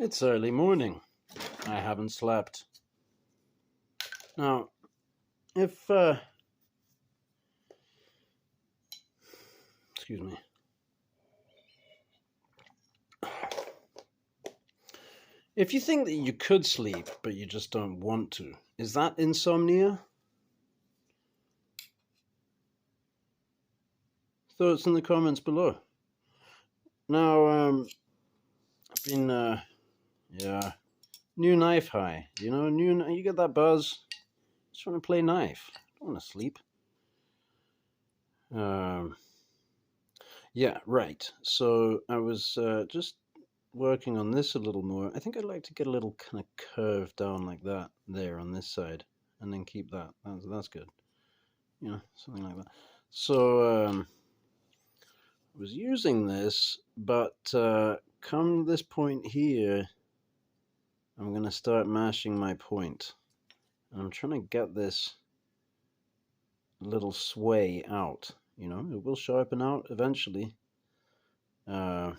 It's early morning. I haven't slept. Now, if, excuse me. If you think that you could sleep, but you just don't want to, is that insomnia? Thoughts in the comments below. Now, I've been, yeah, new knife high. You know, you get that buzz. Just trying to play knife. Don't want to sleep. Yeah, right. So I was just working on this a little more. I think I'd like to get a little kind of curve down like that there on this side, and then keep that. That's good. You know, something like that. So I was using this, but come this point here, I'm going to start mashing my point. And I'm trying to get this little sway out. You know, it will sharpen out eventually. If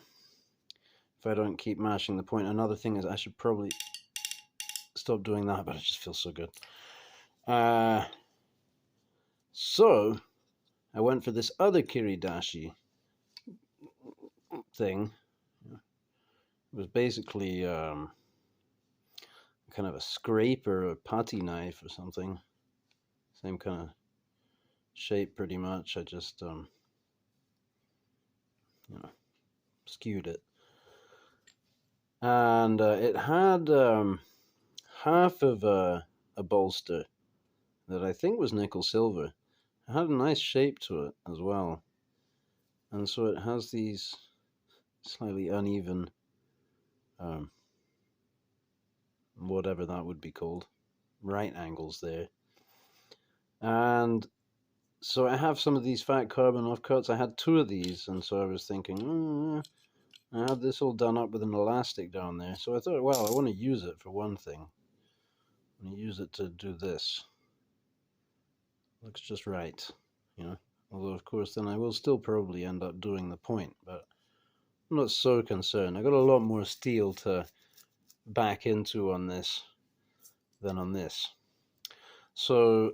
I don't keep mashing the point. Another thing is I should probably stop doing that, but it just feels so good. So I went for this other Kiridashi thing. It was basically kind of a scraper, a putty knife or something. Same kind of shape pretty much. I just you know, skewed it. And it had half of a bolster that I think was nickel silver. It had a nice shape to it as well. And so it has these slightly uneven, whatever that would be called, right angles there. And so I have some of these fat carbon offcuts. I had two of these, and so I was thinking, I have this all done up with an elastic down there. So I thought, well, I want to use it for one thing. I want to use it to do this. Looks just right, you know. Although, of course, then I will still probably end up doing the point, but I'm not so concerned. I got a lot more steel to back into on this than on this. So,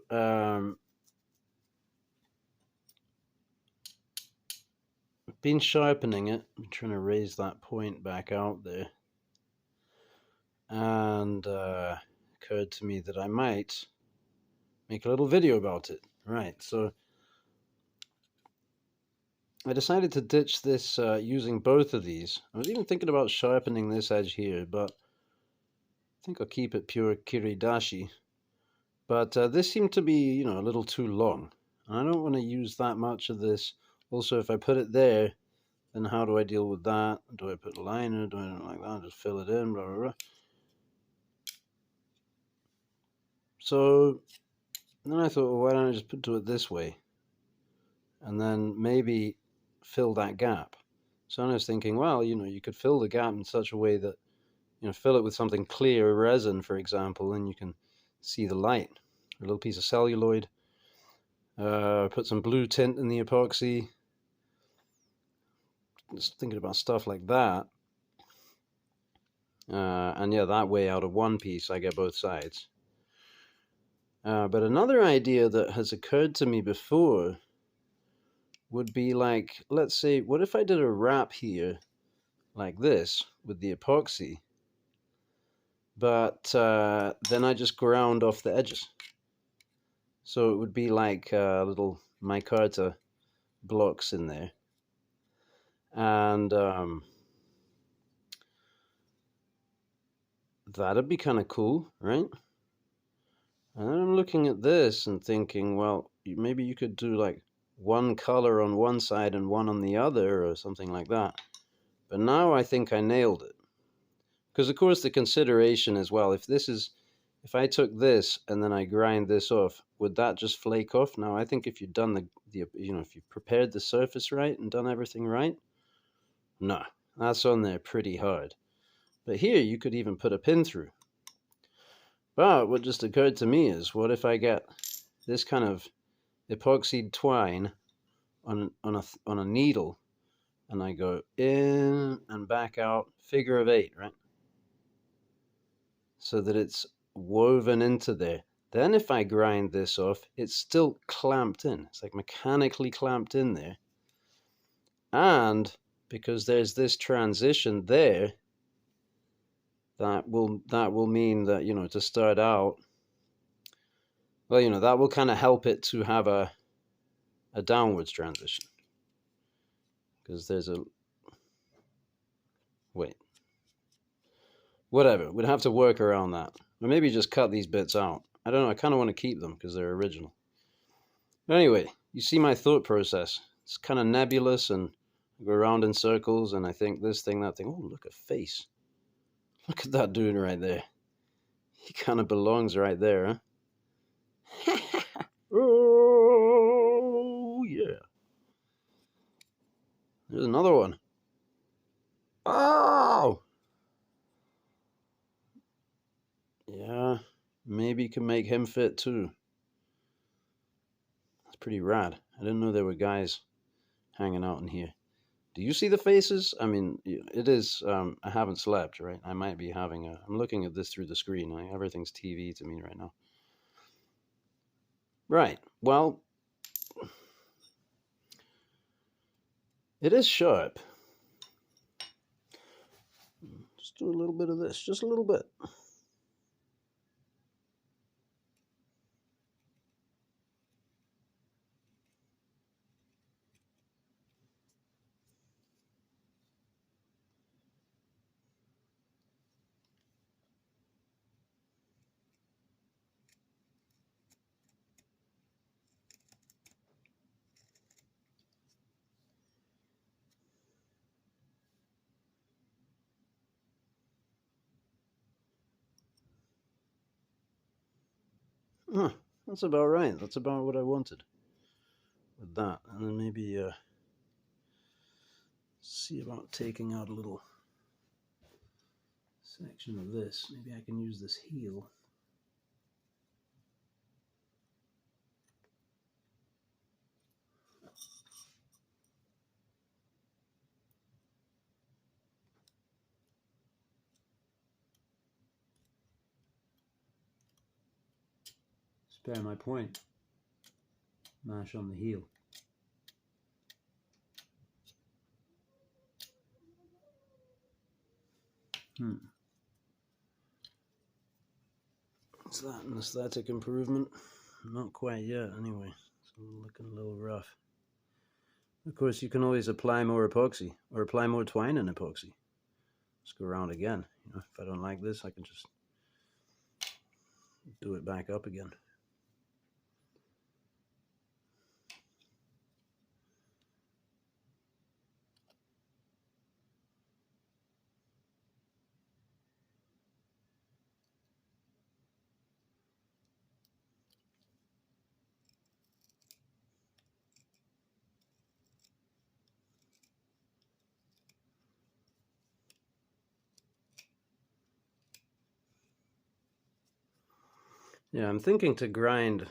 I've been sharpening it. I'm trying to raise that point back out there. And occurred to me that I might make a little video about it. Right, so I decided to ditch this using both of these. I was even thinking about sharpening this edge here, but I think I'll keep it pure Kiridashi. But this seemed to be, you know, a little too long. And I don't want to use that much of this. Also, if I put it there, then how do I deal with that? Do I put a liner? Do I do it like that? Just fill it in, blah, blah, blah. So then I thought, well, why don't I just do it this way? And then maybe fill that gap. So I was thinking, well, you know, you could fill the gap in such a way that, you know, fill it with something clear, resin, for example, and you can see the light. A little piece of celluloid. Put some blue tint in the epoxy. Just thinking about stuff like that. And yeah, that way out of one piece, I get both sides. But another idea that has occurred to me before would be like, let's say, what if I did a wrap here like this with the epoxy, but then I just ground off the edges. So it would be like little micarta blocks in there. And that'd be kind of cool, right? And then I'm looking at this and thinking, well, maybe you could do like one color on one side and one on the other or something like that. But now I think I nailed it. Because of course the consideration is, well, if I took this and then I grind this off, would that just flake off? Now I think if you've done the you know, if you've prepared the surface right and done everything right, no, that's on there pretty hard. But here you could even put a pin through. But what just occurred to me is, what if I get this kind of epoxied twine on a needle, and I go in and back out, figure of 8, right? so that it's woven into there. Then if I grind this off, it's still clamped in. It's like mechanically clamped in there. And because there's this transition there, that will mean that, to start out, well, that will kind of help it to have a downwards transition. Because there's a, wait, whatever, we'd have to work around that. Or maybe just cut these bits out. I don't know, I kind of want to keep them because they're original. But anyway, you see my thought process. It's kind of nebulous and go around in circles, and I think this thing, that thing. Oh, look, a face. Look at that dude right there. He kind of belongs right there, huh? Oh, yeah. There's another one. Oh! Yeah, maybe you can make him fit too. That's pretty rad. I didn't know there were guys hanging out in here. Do you see the faces? I mean, it is, I haven't slept, right? I might be having I'm looking at this through the screen. Everything's TV to me right now. Right. Well, it is sharp. Just do a little bit of this, just a little bit. Huh, that's about right. That's about what I wanted with that. And then maybe see about taking out a little section of this. Maybe I can use this heel. Spare my point. Mash on the heel. Is that an aesthetic improvement? Not quite yet, anyway. It's looking a little rough. Of course, you can always apply more epoxy or apply more twine and epoxy. Let's go around again. If I don't like this, I can just do it back up again. Yeah, I'm thinking to grind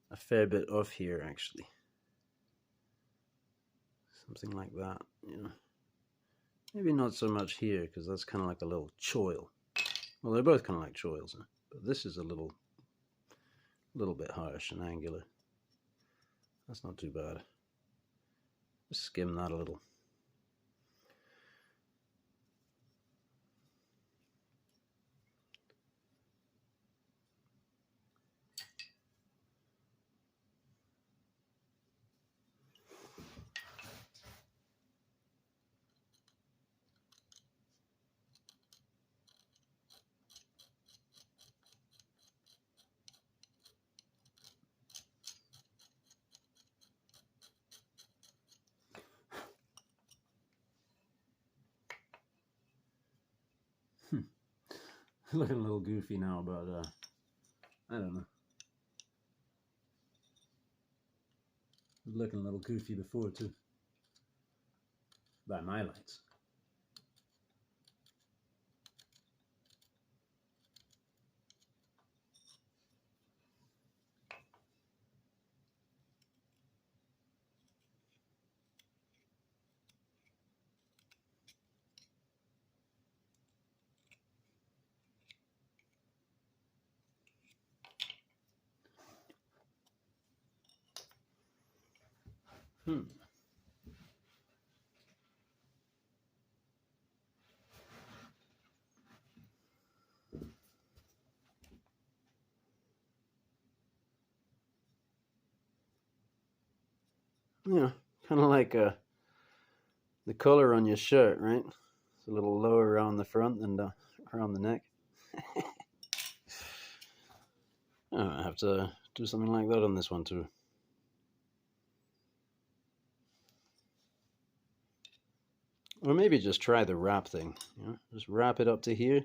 a fair bit off here, actually. Something like that, Maybe not so much here, because that's kind of like a little choil. Well, they're both kind of like choils, huh? But this is a little bit harsh and angular. That's not too bad. Just skim that a little. Looking a little goofy now, but I don't know. Looking a little goofy before too. By my lights. Hmm. Yeah, kind of like the color on your shirt, right? It's a little lower around the front than around the neck. I have to do something like that on this one too. Or maybe just try the wrap thing. You know? Just wrap it up to here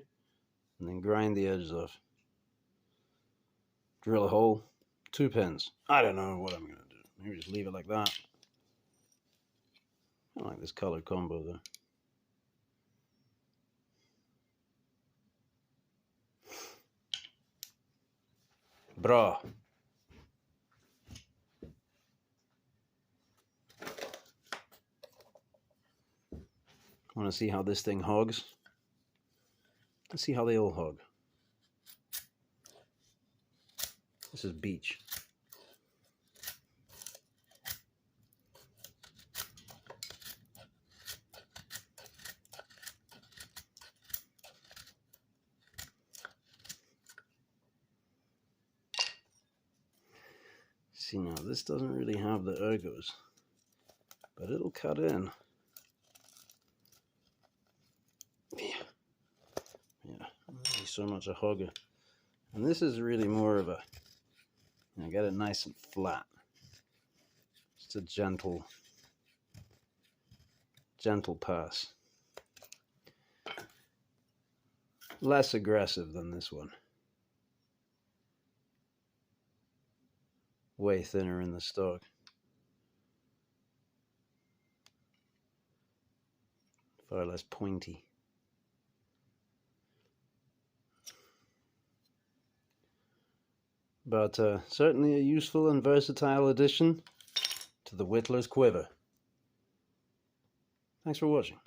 and then grind the edges off. Drill a hole, 2 pins. I don't know what I'm going to do. Maybe just leave it like that. I like this color combo though. Bra. Want to see how this thing hogs? Let's see how they all hog. This is beach. See now, this doesn't really have the ergos, but it'll cut in. Yeah, really so much a hugger. And this is really more of a, you know, get it nice and flat. Just a gentle pass. Less aggressive than this one. Way thinner in the stock. Far less pointy. But certainly a useful and versatile addition to the Whittler's quiver. Thanks for watching.